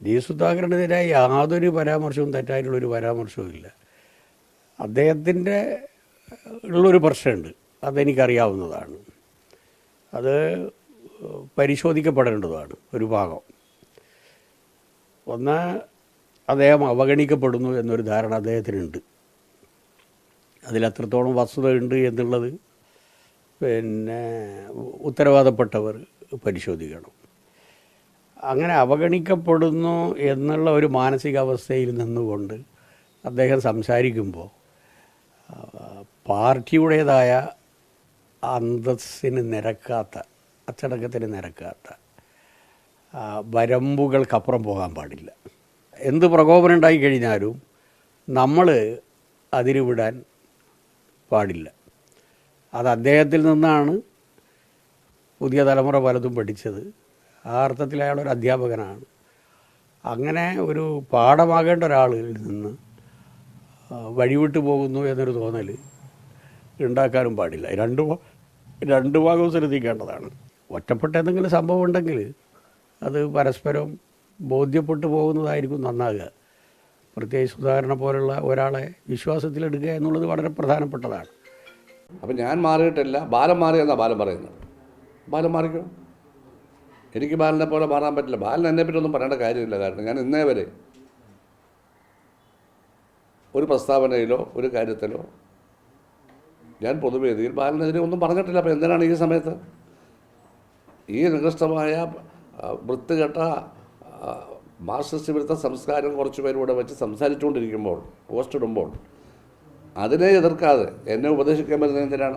G സുധാകരനെതിരെ യാതൊരു പരാമർശവും തെറ്റായിട്ടുള്ളൊരു പരാമർശവും ഇല്ല. അദ്ദേഹത്തിൻ്റെ ഉള്ളൊരു പ്രശ്നമുണ്ട്, അതെനിക്കറിയാവുന്നതാണ്. അത് പരിശോധിക്കപ്പെടേണ്ടതാണ്. ഒരു ഭാഗം ഒന്ന്, അദ്ദേഹം അവഗണിക്കപ്പെടുന്നു എന്നൊരു ധാരണ അദ്ദേഹത്തിനുണ്ട്. അതിലെത്രത്തോളം വസ്തുതയുണ്ട് എന്നുള്ളത് ഉത്തരവാദപ്പെട്ടവർ പരിശോധിക്കണം. അങ്ങനെ അവഗണിക്കപ്പെടുന്നു എന്നുള്ള ഒരു മാനസികാവസ്ഥയിൽ നിന്നുകൊണ്ട് അദ്ദേഹം സംസാരിക്കുമ്പോൾ പാർട്ടിയുടേതായ അന്തസ്സിന് നിരക്കാത്ത, അച്ചടക്കത്തിന് നിരക്കാത്ത വരമ്പുകൾക്കപ്പുറം പോകാൻ പാടില്ല. എന്ത് പ്രകോപനം ഉണ്ടായിക്കഴിഞ്ഞാലും നമ്മൾ അതിര് വിടാൻ പാടില്ല. അത് അദ്ദേഹത്തിൽ നിന്നാണ് പുതിയ തലമുറ പലതും പഠിച്ചത്. ആ അർത്ഥത്തിൽ അയാളൊരു അധ്യാപകനാണ്. അങ്ങനെ ഒരു പാഠമാകേണ്ട ഒരാളിൽ നിന്ന് വഴിവിട്ട് പോകുന്നു എന്നൊരു തോന്നൽ ഉണ്ടാക്കാനും പാടില്ല. രണ്ട് ഭാഗവും ശ്രദ്ധിക്കേണ്ടതാണ്. ഒറ്റപ്പെട്ട എന്തെങ്കിലും സംഭവം ഉണ്ടെങ്കിൽ അത് പരസ്പരം ബോധ്യപ്പെട്ടു പോകുന്നതായിരിക്കും നന്നാകുക. പ്രത്യേകിച്ച് സുധാകരനെ പോലുള്ള ഒരാളെ വിശ്വാസത്തിലെടുക്കുക എന്നുള്ളത് വളരെ പ്രധാനപ്പെട്ടതാണ്. അപ്പം ഞാൻ മാറിയിട്ടില്ല, ബാലൻ മാറിയെന്നാണ് ബാലൻ പറയുന്നത്. ബാലൻ മാറിക്കോ, എനിക്ക് ബാലനെ പോലെ മാറാൻ പറ്റില്ല. ബാലൻ എന്നെപ്പറ്റി ഒന്നും പറയേണ്ട കാര്യമില്ല. കാരണം ഞാൻ ഇന്നേ വരെ ഒരു പ്രസ്താവനയിലോ ഒരു കാര്യത്തിലോ ഞാൻ പൊതുവേദിയിൽ ബാലനെതിരെ ഒന്നും പറഞ്ഞിട്ടില്ല. അപ്പോൾ എന്തിനാണ് ഈ സമയത്ത് ഈ നികൃഷ്ടമായ വൃത്തികെട്ട മാർക്സിസ്റ്റ് വിരുദ്ധ സംസ്കാരം കുറച്ച് പേരൂടെ വെച്ച് സംസാരിച്ചുകൊണ്ടിരിക്കുമ്പോൾ, പോസ്റ്റ് ഇടുമ്പോൾ അതിനെ എതിർക്കാതെ എന്നെ ഉപദേശിക്കാൻ വരുന്നത് എന്തിനാണ്?